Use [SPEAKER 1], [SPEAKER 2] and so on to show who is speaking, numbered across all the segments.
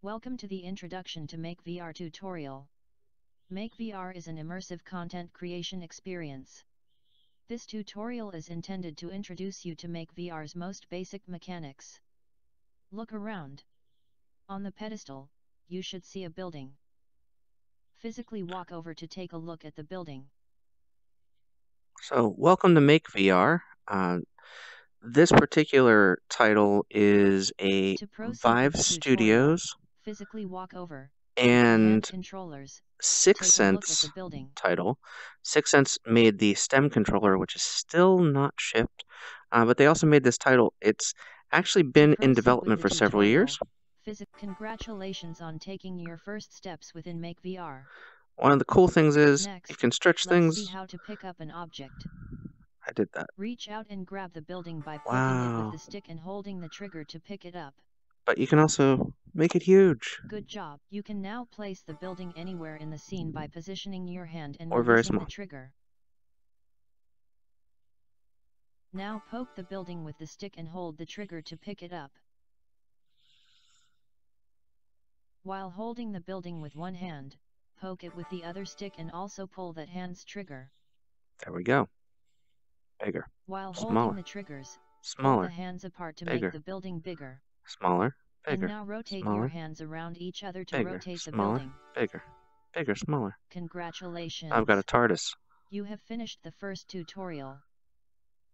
[SPEAKER 1] Welcome to the Introduction to MakeVR tutorial. MakeVR is an immersive content creation experience. This tutorial is intended to introduce you to MakeVR's most basic mechanics. Look around. On the pedestal, you should see a building. Physically walk over to take a look at the building.
[SPEAKER 2] So, welcome to MakeVR. This particular title is a
[SPEAKER 1] To proceed
[SPEAKER 2] Vive
[SPEAKER 1] with the tutorial,
[SPEAKER 2] Studios
[SPEAKER 1] physically walk over
[SPEAKER 2] and
[SPEAKER 1] hand controllers.
[SPEAKER 2] 6
[SPEAKER 1] Take a look at
[SPEAKER 2] Sense
[SPEAKER 1] the building.
[SPEAKER 2] title. 6 Sense made the STEM controller, which is still not shipped, but they also made this title. It's actually been in development for several years.
[SPEAKER 1] Congratulations on taking your first steps within MakeVR.
[SPEAKER 2] One of the cool things is
[SPEAKER 1] Next,
[SPEAKER 2] you can stretch
[SPEAKER 1] let's
[SPEAKER 2] things.
[SPEAKER 1] see how to pick up an object.
[SPEAKER 2] I did that.
[SPEAKER 1] Reach out and grab the building by poking it with the stick and holding the trigger to pick it up.
[SPEAKER 2] But you can also make it huge.
[SPEAKER 1] Good job. You can now place the building anywhere in the scene by positioning your hand and
[SPEAKER 2] Or very
[SPEAKER 1] releasing
[SPEAKER 2] small.
[SPEAKER 1] the trigger. Now poke the building with the stick and hold the trigger to pick it up. While holding the building with one hand, poke it with the other stick and also pull that hand's trigger.
[SPEAKER 2] There we go. Bigger.
[SPEAKER 1] While
[SPEAKER 2] Smaller.
[SPEAKER 1] holding the triggers,
[SPEAKER 2] Smaller.
[SPEAKER 1] pull the hands apart to
[SPEAKER 2] Bigger.
[SPEAKER 1] make the building bigger.
[SPEAKER 2] Smaller. Bigger.
[SPEAKER 1] And now rotate
[SPEAKER 2] smaller,
[SPEAKER 1] your hands around each other to
[SPEAKER 2] bigger,
[SPEAKER 1] rotate the
[SPEAKER 2] smaller,
[SPEAKER 1] building.
[SPEAKER 2] Bigger. Bigger, smaller.
[SPEAKER 1] Congratulations.
[SPEAKER 2] I've got a TARDIS.
[SPEAKER 1] You have finished the first tutorial.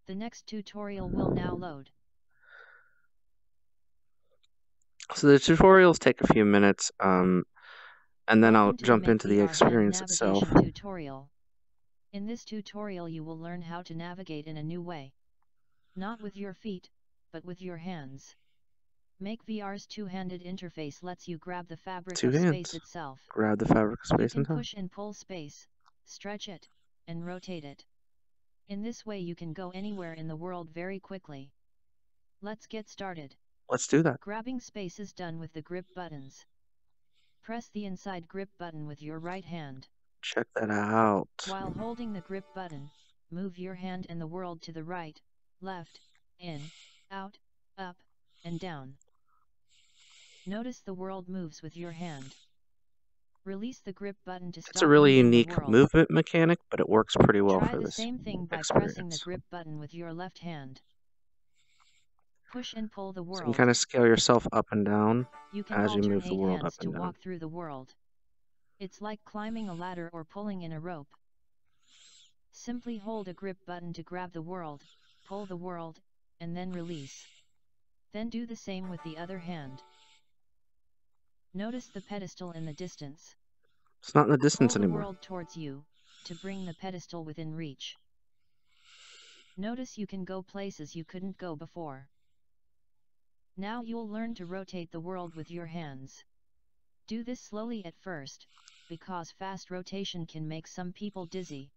[SPEAKER 1] The next tutorial will now load.
[SPEAKER 2] So the tutorials take a few minutes, and then I'll jump into the experience itself.
[SPEAKER 1] Tutorial. In this tutorial you will learn how to navigate in a new way. Not with your feet, but with your hands. MakeVR's two-handed interface lets you grab the fabric of space itself.
[SPEAKER 2] Grab the fabric of space
[SPEAKER 1] you can push and pull space, stretch it, and rotate it. In this way you can go anywhere in the world very quickly. Let's get started.
[SPEAKER 2] Let's do that.
[SPEAKER 1] Grabbing space is done with the grip buttons. Press the inside grip button with your right hand.
[SPEAKER 2] Check that out.
[SPEAKER 1] While holding the grip button, move your hand and the world to the right, left, in, out, up, and down. Notice the world moves with your hand. Release the grip button to stop.
[SPEAKER 2] It's a really unique movement mechanic, but it works pretty well for this.
[SPEAKER 1] Try the same thing by
[SPEAKER 2] experience.
[SPEAKER 1] pressing the grip button with your left hand. Push and pull the world.
[SPEAKER 2] So you can kind of scale yourself up and down as you move the world up and down.
[SPEAKER 1] To walk through the world. It's like climbing a ladder or pulling in a rope. Simply hold a grip button to grab the world, pull the world, and then release. Then do the same with the other hand. Notice the pedestal in the distance.
[SPEAKER 2] It's not in the distance
[SPEAKER 1] anymore.
[SPEAKER 2] Pull
[SPEAKER 1] the world towards you, to bring the pedestal within reach. Notice you can go places you couldn't go before. Now you'll learn to rotate the world with your hands. Do this slowly at first, because fast rotation can make some people dizzy.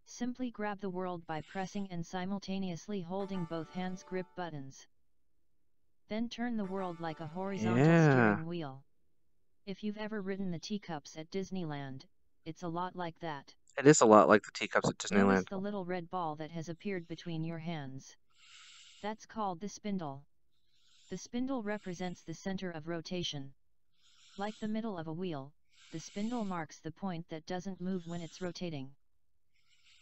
[SPEAKER 1] Simply grab the world by pressing and simultaneously holding both hands' grip buttons. Then turn the world like a horizontal steering wheel. If you've ever ridden the teacups at Disneyland, it's a lot like that.
[SPEAKER 2] It is a lot like the teacups at Disneyland.
[SPEAKER 1] Notice the little red ball that has appeared between your hands. That's called the spindle. The spindle represents the center of rotation. Like the middle of a wheel, the spindle marks the point that doesn't move when it's rotating.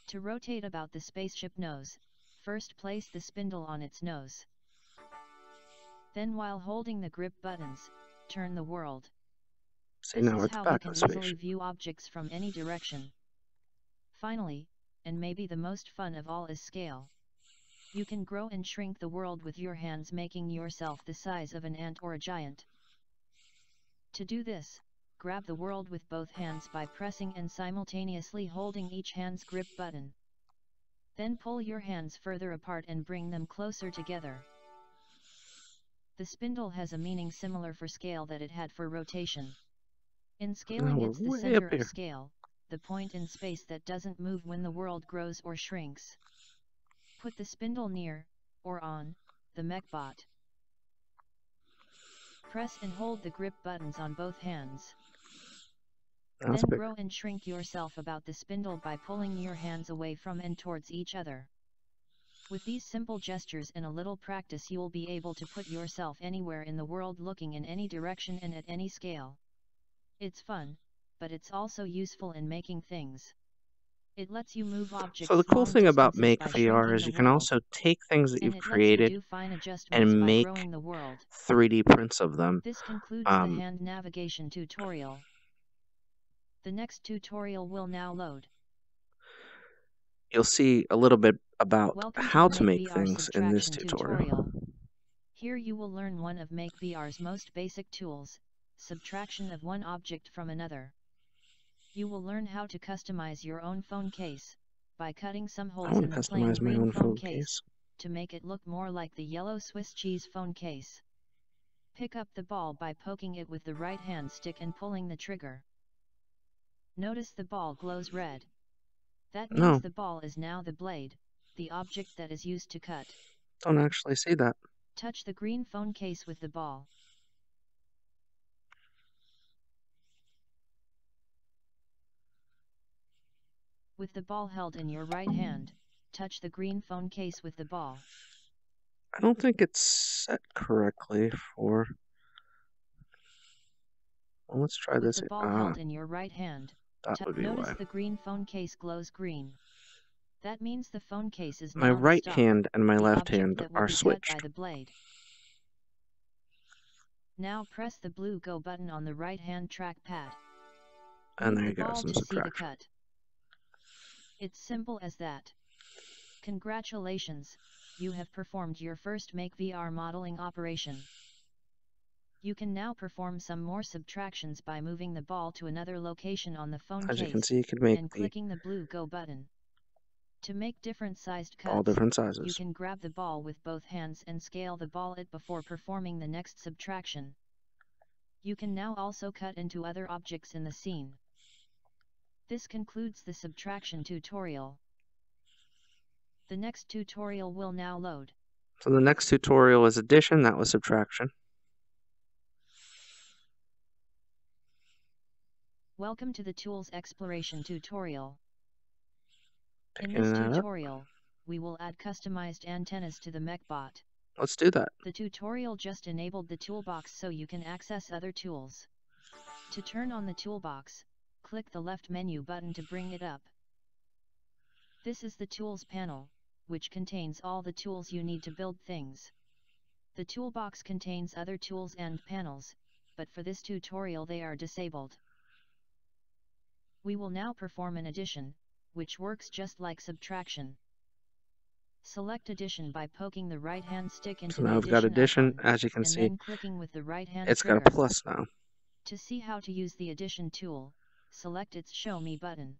[SPEAKER 1] To rotate about the spaceship nose, first place the spindle on its nose. Then while holding the grip buttons, turn the world. This is how you can easily view objects from any direction. Finally, and maybe the most fun of all is scale. You can grow and shrink the world with your hands, making yourself the size of an ant or a giant. To do this, grab the world with both hands by pressing and simultaneously holding each hand's grip button. Then pull your hands further apart and bring them closer together. The spindle has a meaning similar for scale that it had for rotation. In scaling, it's the center of scale, the point in space that doesn't move when the world grows or shrinks. Put the spindle near, or on, the MechBot. Press and hold the grip buttons on both hands. Then grow and shrink yourself about the spindle by pulling your hands away from and towards each other. With these simple gestures and a little practice, you will be able to put yourself anywhere in the world, looking in any direction and at any scale. It's fun, but it's also useful in making things. It lets you move objects
[SPEAKER 2] So the cool
[SPEAKER 1] long
[SPEAKER 2] thing about
[SPEAKER 1] distances by
[SPEAKER 2] MakeVR
[SPEAKER 1] shrinking
[SPEAKER 2] is
[SPEAKER 1] the
[SPEAKER 2] you can
[SPEAKER 1] world.
[SPEAKER 2] also take things that
[SPEAKER 1] And
[SPEAKER 2] you've
[SPEAKER 1] it lets you
[SPEAKER 2] created
[SPEAKER 1] do fine adjustments
[SPEAKER 2] and
[SPEAKER 1] by
[SPEAKER 2] make
[SPEAKER 1] growing the world.
[SPEAKER 2] 3D prints of them.
[SPEAKER 1] This concludes the hand navigation tutorial. The next tutorial will now load.
[SPEAKER 2] You'll see a little bit about
[SPEAKER 1] Welcome
[SPEAKER 2] how
[SPEAKER 1] to
[SPEAKER 2] to
[SPEAKER 1] the
[SPEAKER 2] make
[SPEAKER 1] MakeVR
[SPEAKER 2] things in this
[SPEAKER 1] subtraction
[SPEAKER 2] tutorial.
[SPEAKER 1] Here you will learn one of MakeVR's most basic tools, subtraction of one object from another. You will learn how to customize your own phone case, by cutting some holes in the plain green phone case, to make it look more like the yellow Swiss cheese phone case. Pick up the ball by poking it with the right hand stick and pulling the trigger. Notice the ball glows red. That means the ball is now the blade, the object that is used to cut.
[SPEAKER 2] Don't actually see that.
[SPEAKER 1] Touch the green phone case with the ball. With the ball held in your right hand, touch the green phone case with the ball.
[SPEAKER 2] I don't think it's set correctly for... Well, let's try this.
[SPEAKER 1] With the ball held in your right hand,
[SPEAKER 2] that would be
[SPEAKER 1] notice
[SPEAKER 2] why.
[SPEAKER 1] the green phone case glows green. That means the phone case is
[SPEAKER 2] My
[SPEAKER 1] now
[SPEAKER 2] right
[SPEAKER 1] the stock,
[SPEAKER 2] hand and my
[SPEAKER 1] the
[SPEAKER 2] left
[SPEAKER 1] object
[SPEAKER 2] hand
[SPEAKER 1] that will
[SPEAKER 2] are
[SPEAKER 1] be
[SPEAKER 2] switched.
[SPEAKER 1] cut by the blade. Now press the blue Go button on the right hand trackpad.
[SPEAKER 2] And there
[SPEAKER 1] Move
[SPEAKER 2] you
[SPEAKER 1] the
[SPEAKER 2] go,
[SPEAKER 1] ball
[SPEAKER 2] some
[SPEAKER 1] to see the
[SPEAKER 2] subtraction.
[SPEAKER 1] cut. It's simple as that. Congratulations, you have performed your first MakeVR modeling operation. You can now perform some more subtractions by moving the ball to another location on the phone
[SPEAKER 2] As you
[SPEAKER 1] case,
[SPEAKER 2] can see, you can make
[SPEAKER 1] and clicking the blue Go button. To make different sized cuts,
[SPEAKER 2] all different sizes.
[SPEAKER 1] you can grab the ball with both hands and scale the ball before performing the next subtraction. You can now also cut into other objects in the scene. This concludes the subtraction tutorial. The next tutorial will now load.
[SPEAKER 2] So the next tutorial is addition, that was subtraction.
[SPEAKER 1] Welcome to the Tools Exploration tutorial.
[SPEAKER 2] Picking
[SPEAKER 1] In this
[SPEAKER 2] that
[SPEAKER 1] tutorial,
[SPEAKER 2] up.
[SPEAKER 1] we will add customized antennas to the MakeBot.
[SPEAKER 2] Let's do that.
[SPEAKER 1] The tutorial just enabled the toolbox so you can access other tools. To turn on the toolbox, click the left menu button to bring it up. This is the Tools panel, which contains all the tools you need to build things. The toolbox contains other tools and panels, but for this tutorial they are disabled. We will now perform an addition, which works just like subtraction. Select addition by poking the right hand stick into
[SPEAKER 2] so now
[SPEAKER 1] the
[SPEAKER 2] I've got addition,
[SPEAKER 1] icon,
[SPEAKER 2] as you can
[SPEAKER 1] and
[SPEAKER 2] see,
[SPEAKER 1] then clicking with the right hand
[SPEAKER 2] it's
[SPEAKER 1] trigger.
[SPEAKER 2] got a plus now.
[SPEAKER 1] To see how to use the addition tool, select its Show Me button.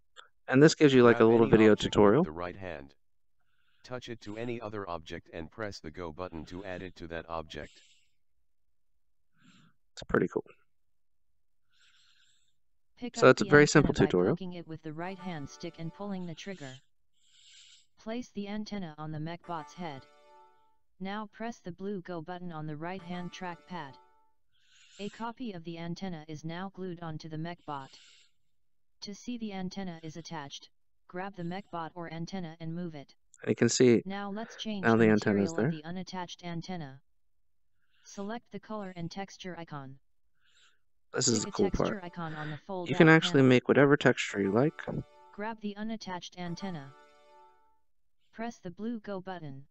[SPEAKER 2] And this gives you like a
[SPEAKER 3] Grab
[SPEAKER 2] little
[SPEAKER 3] any
[SPEAKER 2] video
[SPEAKER 3] object
[SPEAKER 2] tutorial.
[SPEAKER 3] with the right hand. Touch it to any other object and press the Go button to add it to that object.
[SPEAKER 2] It's pretty cool.
[SPEAKER 1] So
[SPEAKER 2] it's a very simple tutorial.
[SPEAKER 1] By poking it with the right hand stick and pulling the trigger. Place the antenna on the MakeBot's head. Now press the blue Go button on the right hand trackpad. A copy of the antenna is now glued onto the MakeBot. To see the antenna is attached, grab the MakeBot or antenna and move it.
[SPEAKER 2] And you can see
[SPEAKER 1] now let's change
[SPEAKER 2] now
[SPEAKER 1] the
[SPEAKER 2] antenna's
[SPEAKER 1] material
[SPEAKER 2] there.
[SPEAKER 1] of the unattached antenna. Select the color and texture icon.
[SPEAKER 2] This is the cool part.
[SPEAKER 1] Icon on the
[SPEAKER 2] you can actually make whatever texture you like.
[SPEAKER 1] Grab the unattached antenna. Press the blue Go button.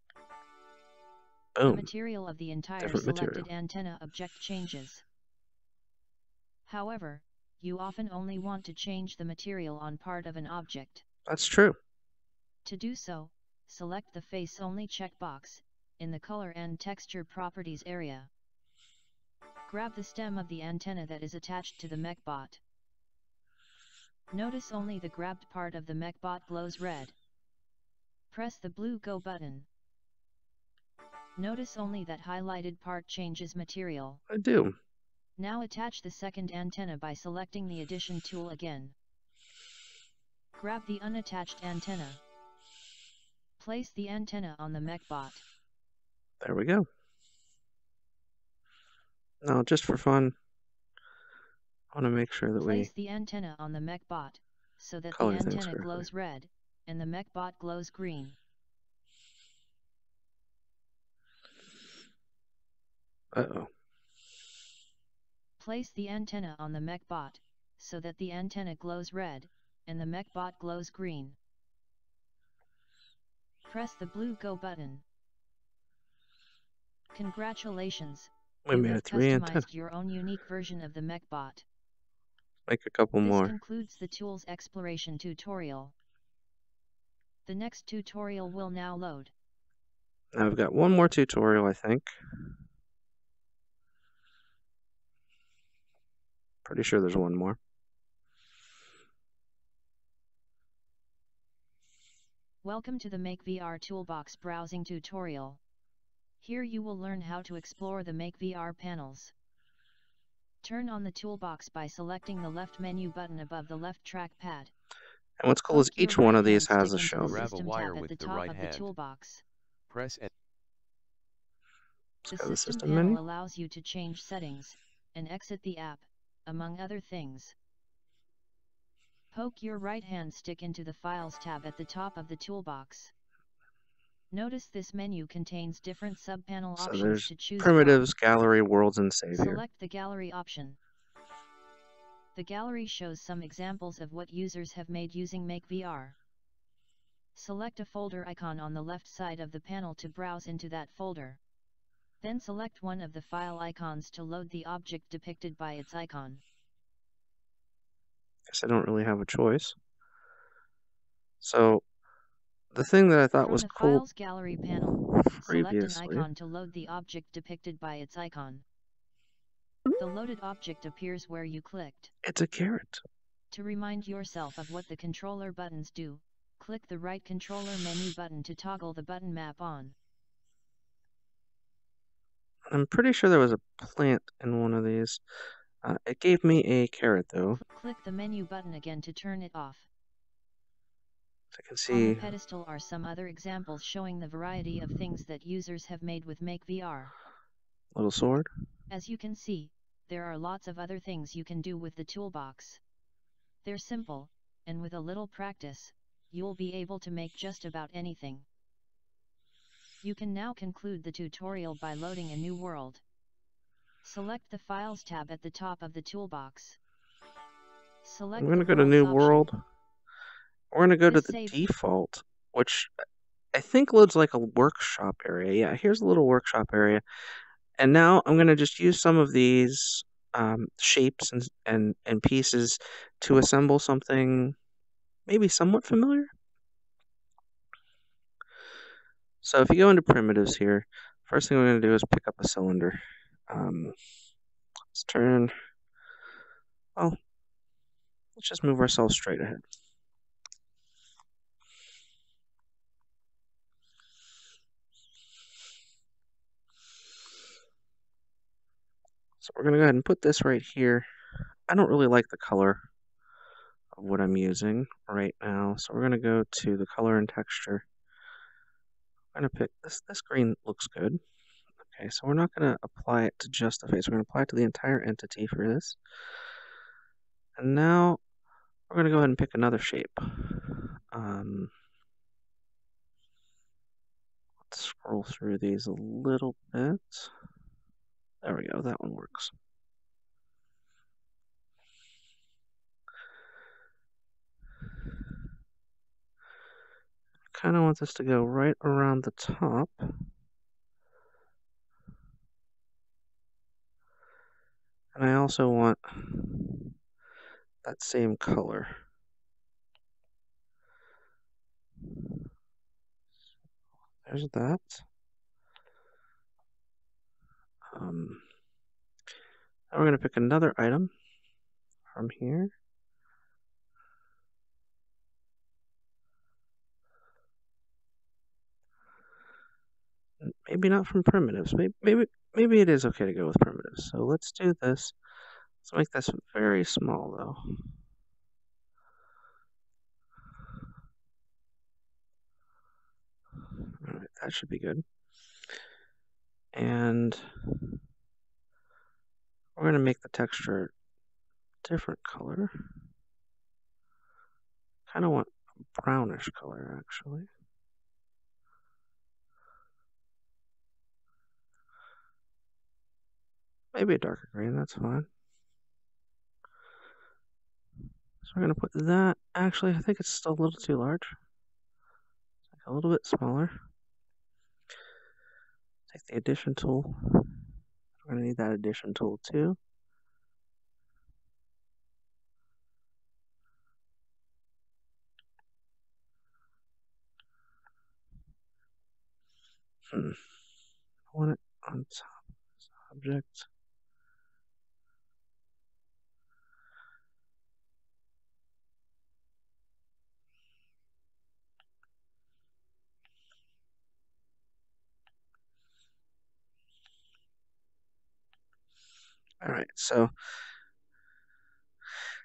[SPEAKER 2] Boom.
[SPEAKER 1] The material of the entire selected antenna object changes. However, you often only want to change the material on part of an object.
[SPEAKER 2] That's true.
[SPEAKER 1] To do so, select the Face Only checkbox in the Color and Texture Properties area. Grab the stem of the antenna that is attached to the MakeBot. Notice only the grabbed part of the MakeBot glows red. Press the blue Go button. Notice only that highlighted part changes material.
[SPEAKER 2] I do.
[SPEAKER 1] Now attach the second antenna by selecting the Addition tool again. Grab the unattached antenna. Place the antenna on the MakeBot.
[SPEAKER 2] There we go. Now, just for fun, I want to make sure that
[SPEAKER 1] Place the antenna on the MakeBot, so that the antenna glows red, and the MakeBot glows green.
[SPEAKER 2] Uh-oh.
[SPEAKER 1] Place the antenna on the MakeBot, so that the antenna glows red, and the MakeBot glows green. Press the blue Go button. Congratulations,
[SPEAKER 2] We
[SPEAKER 1] you
[SPEAKER 2] made
[SPEAKER 1] have
[SPEAKER 2] it 3 antenna.
[SPEAKER 1] customized your own unique version of the MakeBot.
[SPEAKER 2] Make a couple
[SPEAKER 1] This
[SPEAKER 2] more.
[SPEAKER 1] concludes the tools exploration tutorial. The next tutorial will now load.
[SPEAKER 2] Now I've got one more tutorial, I think. Pretty sure there's one more.
[SPEAKER 1] Welcome to the MakeVR Toolbox Browsing tutorial. Here you will learn how to explore the MakeVR panels. Turn on the toolbox by selecting the left menu button above the left trackpad.
[SPEAKER 2] And what's cool is
[SPEAKER 1] Poke your
[SPEAKER 2] each one of
[SPEAKER 1] right
[SPEAKER 2] these
[SPEAKER 1] hand
[SPEAKER 2] has a
[SPEAKER 1] stick into
[SPEAKER 2] show.
[SPEAKER 1] the
[SPEAKER 3] Grab a
[SPEAKER 1] system
[SPEAKER 3] wire
[SPEAKER 1] tab at
[SPEAKER 3] with
[SPEAKER 1] the
[SPEAKER 3] the
[SPEAKER 1] top
[SPEAKER 3] right
[SPEAKER 1] of the
[SPEAKER 3] hand.
[SPEAKER 1] toolbox.
[SPEAKER 3] Press Enter.
[SPEAKER 1] The
[SPEAKER 2] Go to the
[SPEAKER 1] system
[SPEAKER 2] system
[SPEAKER 1] panel
[SPEAKER 2] menu.
[SPEAKER 1] allows you to change settings, and exit the app, among other things. Poke your right hand stick into the Files tab at the top of the toolbox. Notice this menu contains different subpanel
[SPEAKER 2] So
[SPEAKER 1] options
[SPEAKER 2] there's
[SPEAKER 1] to choose
[SPEAKER 2] primitives,
[SPEAKER 1] from.
[SPEAKER 2] gallery, worlds, and save here.
[SPEAKER 1] Select the Gallery option. The gallery shows some examples of what users have made using MakeVR. Select a folder icon on the left side of the panel to browse into that folder. Then select one of the file icons to load the object depicted by its icon.
[SPEAKER 2] Guess I don't really have a choice. So the thing that I thought was
[SPEAKER 1] From the
[SPEAKER 2] cool
[SPEAKER 1] Files Gallery panel, select an
[SPEAKER 2] previously,
[SPEAKER 1] icon to load the object depicted by its icon. The loaded object appears where you clicked.
[SPEAKER 2] it's a carrot.
[SPEAKER 1] To remind yourself of what the controller buttons do, click the right controller menu button to toggle the button map on.
[SPEAKER 2] I'm pretty sure there was a plant in one of these. It gave me a carrot, though.
[SPEAKER 1] Click the menu button again to turn it off.
[SPEAKER 2] As I can
[SPEAKER 1] On the
[SPEAKER 2] see,
[SPEAKER 1] pedestal are some other examples showing the variety of things that users have made with MakeVR.
[SPEAKER 2] little sword.
[SPEAKER 1] As you can see, there are lots of other things you can do with the toolbox. They're simple, and with a little practice, you'll be able to make just about anything. You can now conclude the tutorial by loading a new world. Select the Files tab at the top of the toolbox. Select
[SPEAKER 2] I'm going to
[SPEAKER 1] the
[SPEAKER 2] go to
[SPEAKER 1] Worlds
[SPEAKER 2] New
[SPEAKER 1] option.
[SPEAKER 2] World. We're going to go to
[SPEAKER 1] This
[SPEAKER 2] the
[SPEAKER 1] save
[SPEAKER 2] default, which I think loads like a workshop area. Yeah, here's a little workshop area. And now I'm going to just use some of these shapes and pieces to assemble something maybe somewhat familiar. So if you go into primitives here, first thing we're going to do is pick up a cylinder. Let's turn, well, let's just move ourselves straight ahead. So we're going to go ahead and put this right here. I don't really like the color of what I'm using right now, so we're going to go to the color and texture. I'm going to pick this green looks good. Okay, so we're not going to apply it to just the face. We're going to apply it to the entire entity for this. And now we're going to go ahead and pick another shape. Let's scroll through these a little bit. There we go, that one works. I kind of want this to go right around the top. And I also want that same color. There's that. Now we're going to pick another item from here. Maybe not from primitives. Maybe it is okay to go with primitives. So let's do this. Let's make this very small, though. All right, that should be good. And we're going to make the texture a different color. Kind of want a brownish color, actually. Maybe a darker green, that's fine. So we're going to put that. Actually, I think it's still a little too large. A little bit smaller. Take the addition tool. We're going to need that addition tool too. I want it on top of this object. All right, so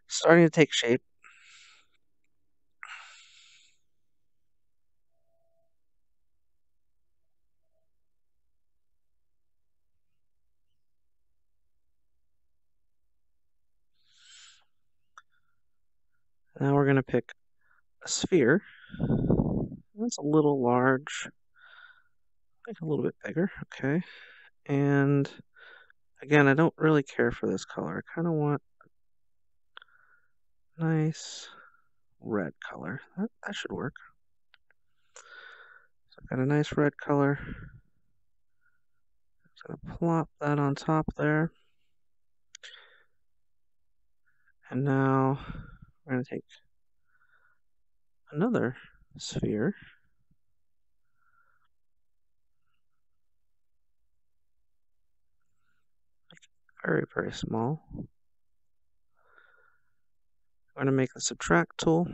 [SPEAKER 2] starting to take shape. Now we're going to pick a sphere. That's a little large. Make it a little bit bigger, okay. And again, I don't really care for this color. I kind of want a nice red color. That should work. So I've got a nice red color. Just gonna plop that on top there. And now we're gonna take another sphere. Very, very small. We're gonna make the subtract tool.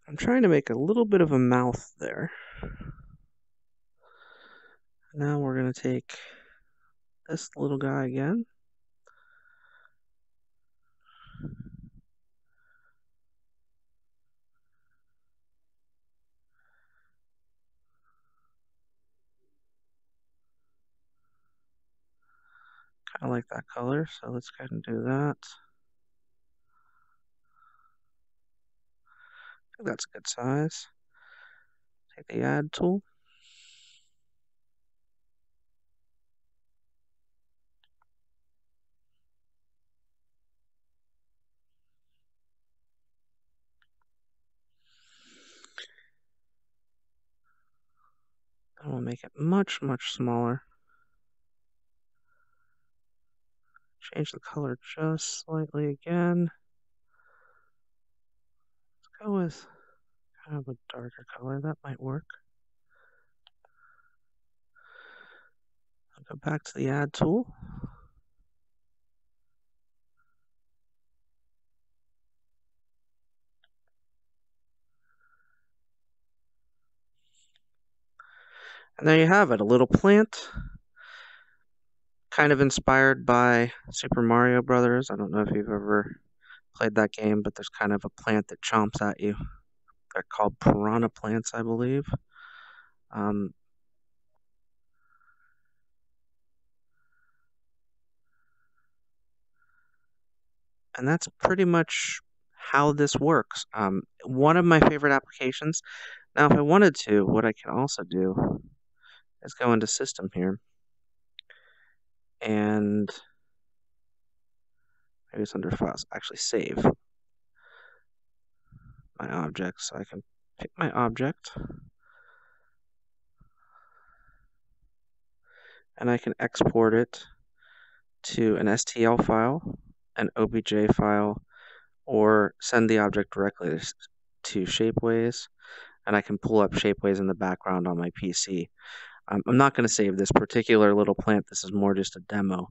[SPEAKER 2] I'm trying to make a little bit of a mouth there. Now we're going to take this little guy again. Kind of like that color, so let's go ahead and do that. I think that's a good size. Take the add tool. And we'll make it much, much smaller. Change the color just slightly again. Let's go with kind of a darker color. That might work. I'll go back to the add tool. And there you have it, a little plant. Kind of inspired by Super Mario Brothers. I don't know if you've ever played that game, but there's kind of a plant that chomps at you. They're called piranha plants, I believe. And that's pretty much how this works. One of my favorite applications. Now, if I wanted to, what I can also do is go into System here. And maybe it's under Files. Actually, save my object. So I can pick my object. And I can export it to an STL file, an OBJ file, or send the object directly to Shapeways, and I can pull up Shapeways in the background on my PC. I'm not going to save this particular little plant. This is more just a demo,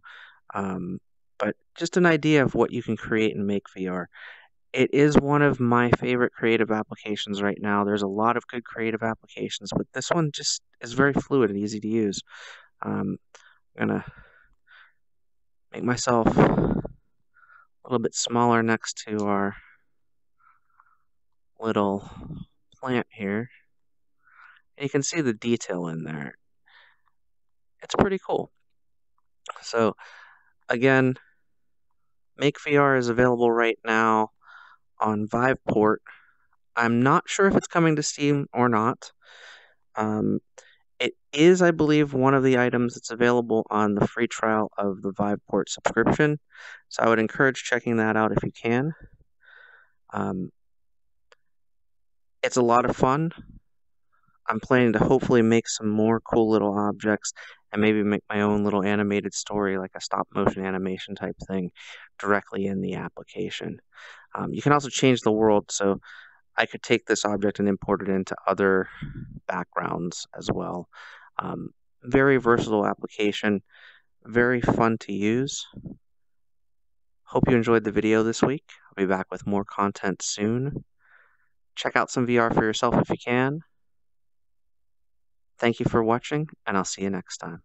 [SPEAKER 2] but just an idea of what you can create in MakeVR. It is one of my favorite creative applications right now. There's a lot of good creative applications, but this one just is very fluid and easy to use. I'm going to make myself a little bit smaller next to our little plant here. And you can see the detail in there. It's pretty cool. So again, MakeVR is available right now on Viveport. I'm not sure if it's coming to Steam or not. It is, I believe, one of the items that's available on the free trial of the Viveport subscription. So I would encourage checking that out if you can. It's a lot of fun. I'm planning to hopefully make some more cool little objects and maybe make my own little animated story, like a stop motion animation type thing, directly in the application. You can also change the world, so I could take this object and import it into other backgrounds as well. Very versatile application, very fun to use. Hope you enjoyed the video this week. I'll be back with more content soon. Check out some VR for yourself if you can. Thank you for watching, and I'll see you next time.